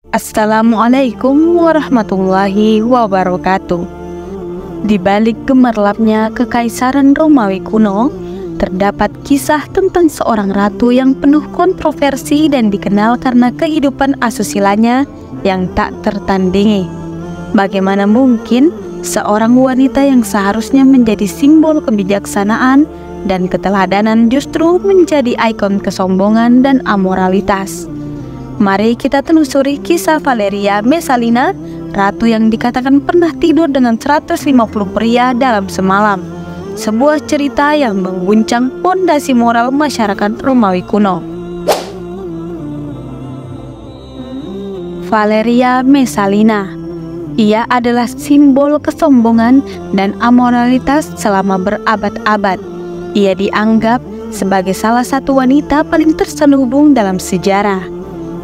Assalamualaikum warahmatullahi wabarakatuh. Di balik gemerlapnya kekaisaran Romawi kuno, terdapat kisah tentang seorang ratu yang penuh kontroversi dan dikenal karena kehidupan asusilanya yang tak tertandingi. Bagaimana mungkin seorang wanita yang seharusnya menjadi simbol kebijaksanaan dan keteladanan justru menjadi ikon kesombongan dan amoralitas? Mari kita telusuri kisah Valeria Messalina, ratu yang dikatakan pernah tidur dengan 150 pria dalam semalam. Sebuah cerita yang mengguncang fondasi moral masyarakat Romawi kuno. Valeria Messalina, ia adalah simbol kesombongan dan amoralitas selama berabad-abad. Ia dianggap sebagai salah satu wanita paling terselubung dalam sejarah.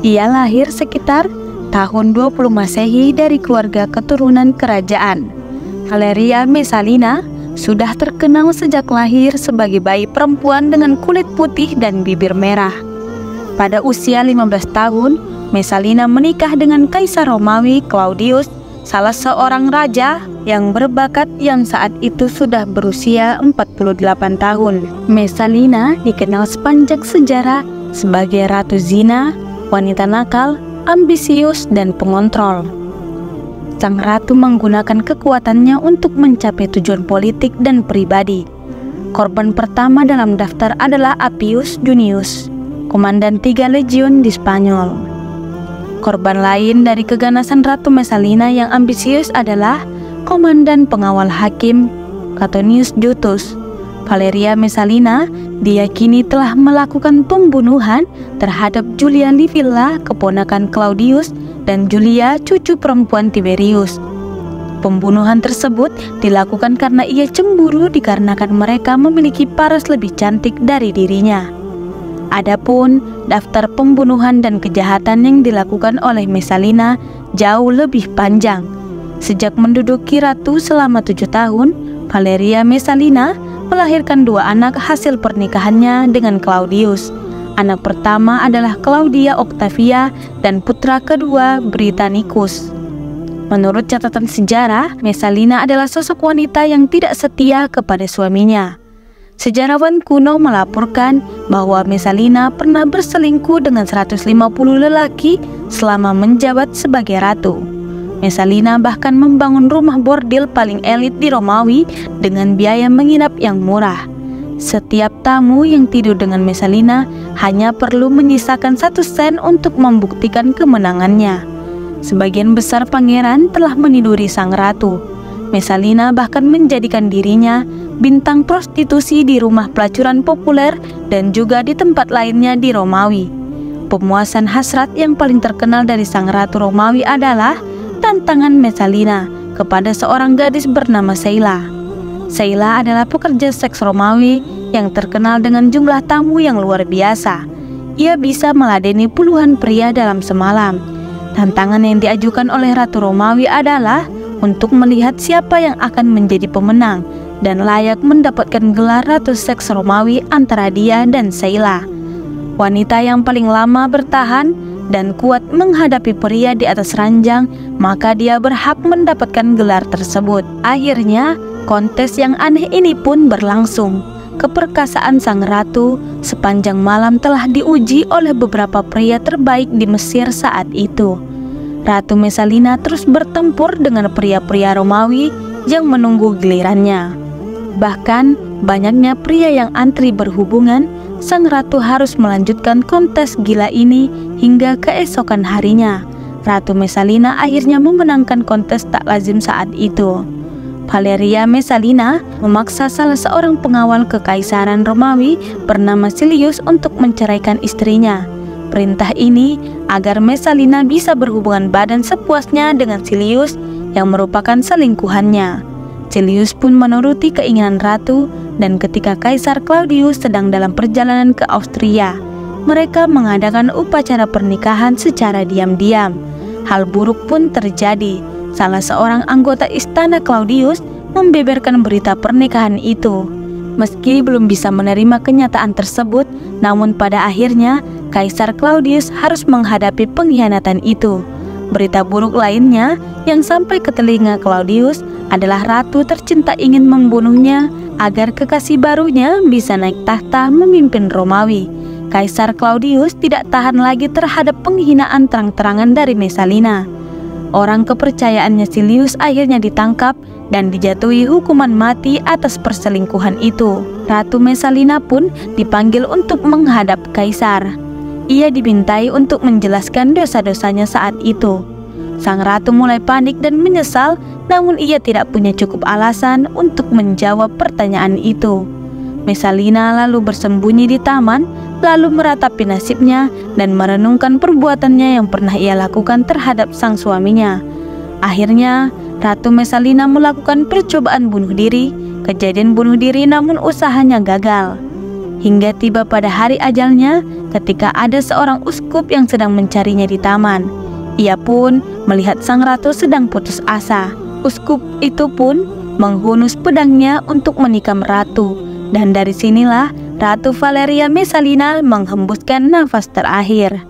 Ia lahir sekitar tahun 20 Masehi dari keluarga keturunan kerajaan. Valeria Messalina sudah terkenal sejak lahir sebagai bayi perempuan dengan kulit putih dan bibir merah. Pada usia 15 tahun, Messalina menikah dengan Kaisar Romawi Claudius, salah seorang raja yang berbakat yang saat itu sudah berusia 48 tahun. Messalina dikenal sepanjang sejarah sebagai ratu zina, wanita nakal, ambisius, dan pengontrol. Sang ratu menggunakan kekuatannya untuk mencapai tujuan politik dan pribadi. Korban pertama dalam daftar adalah Appius Junius, komandan 3 legiun di Spanyol. Korban lain dari keganasan Ratu Messalina yang ambisius adalah komandan pengawal hakim Catonius Jutus. Valeria Messalina diyakini telah melakukan pembunuhan terhadap Julia Livilla, keponakan Claudius, dan Julia, cucu perempuan Tiberius. Pembunuhan tersebut dilakukan karena ia cemburu dikarenakan mereka memiliki paras lebih cantik dari dirinya. Adapun daftar pembunuhan dan kejahatan yang dilakukan oleh Messalina jauh lebih panjang. Sejak menduduki ratu selama 7 tahun, Valeria Messalina melahirkan 2 anak hasil pernikahannya dengan Claudius. Anak pertama adalah Claudia Octavia dan putra kedua Britannicus. Menurut catatan sejarah, Messalina adalah sosok wanita yang tidak setia kepada suaminya. Sejarawan kuno melaporkan bahwa Messalina pernah berselingkuh dengan 150 lelaki selama menjabat sebagai ratu. Messalina bahkan membangun rumah bordil paling elit di Romawi dengan biaya menginap yang murah. Setiap tamu yang tidur dengan Messalina hanya perlu menyisakan 1 sen untuk membuktikan kemenangannya. Sebagian besar pangeran telah meniduri sang ratu. Messalina bahkan menjadikan dirinya bintang prostitusi di rumah pelacuran populer dan juga di tempat lainnya di Romawi. Pemuasan hasrat yang paling terkenal dari sang ratu Romawi adalah tantangan Messalina kepada seorang gadis bernama Seila. Seila adalah pekerja seks Romawi yang terkenal dengan jumlah tamu yang luar biasa. Ia bisa meladeni puluhan pria dalam semalam. Tantangan yang diajukan oleh Ratu Romawi adalah untuk melihat siapa yang akan menjadi pemenang dan layak mendapatkan gelar Ratu Seks Romawi antara dia dan Seila. Wanita yang paling lama bertahan dan kuat menghadapi pria di atas ranjang, maka dia berhak mendapatkan gelar tersebut. Akhirnya, kontes yang aneh ini pun berlangsung. Keperkasaan sang ratu sepanjang malam telah diuji oleh beberapa pria terbaik di Mesir saat itu. Ratu Messalina terus bertempur dengan pria-pria Romawi yang menunggu gilirannya. Bahkan, banyaknya pria yang antri berhubungan. Sang ratu harus melanjutkan kontes gila ini hingga keesokan harinya. Ratu Messalina akhirnya memenangkan kontes tak lazim saat itu. Valeria Messalina memaksa salah seorang pengawal kekaisaran Romawi bernama Silius untuk menceraikan istrinya. Perintah ini agar Messalina bisa berhubungan badan sepuasnya dengan Silius yang merupakan selingkuhannya. Silius pun menuruti keinginan ratu, dan ketika Kaisar Claudius sedang dalam perjalanan ke Austria, mereka mengadakan upacara pernikahan secara diam-diam. Hal buruk pun terjadi. Salah seorang anggota istana Claudius membeberkan berita pernikahan itu. Meski belum bisa menerima kenyataan tersebut, namun pada akhirnya Kaisar Claudius harus menghadapi pengkhianatan itu. Berita buruk lainnya yang sampai ke telinga Claudius adalah ratu tercinta ingin membunuhnya agar kekasih barunya bisa naik tahta memimpin Romawi. Kaisar Claudius tidak tahan lagi terhadap penghinaan terang-terangan dari Messalina. Orang kepercayaannya Silius akhirnya ditangkap dan dijatuhi hukuman mati atas perselingkuhan itu. Ratu Messalina pun dipanggil untuk menghadap kaisar. Ia dimintai untuk menjelaskan dosa-dosanya saat itu. Sang ratu mulai panik dan menyesal, namun ia tidak punya cukup alasan untuk menjawab pertanyaan itu. Messalina lalu bersembunyi di taman, lalu meratapi nasibnya dan merenungkan perbuatannya yang pernah ia lakukan terhadap sang suaminya. Akhirnya, Ratu Messalina melakukan percobaan bunuh diri, kejadian bunuh diri namun usahanya gagal. Hingga tiba pada hari ajalnya ketika ada seorang uskup yang sedang mencarinya di taman. Ia pun melihat sang ratu sedang putus asa. Uskup itu pun menghunus pedangnya untuk menikam ratu. Dan dari sinilah Ratu Valeria Messalina menghembuskan nafas terakhir.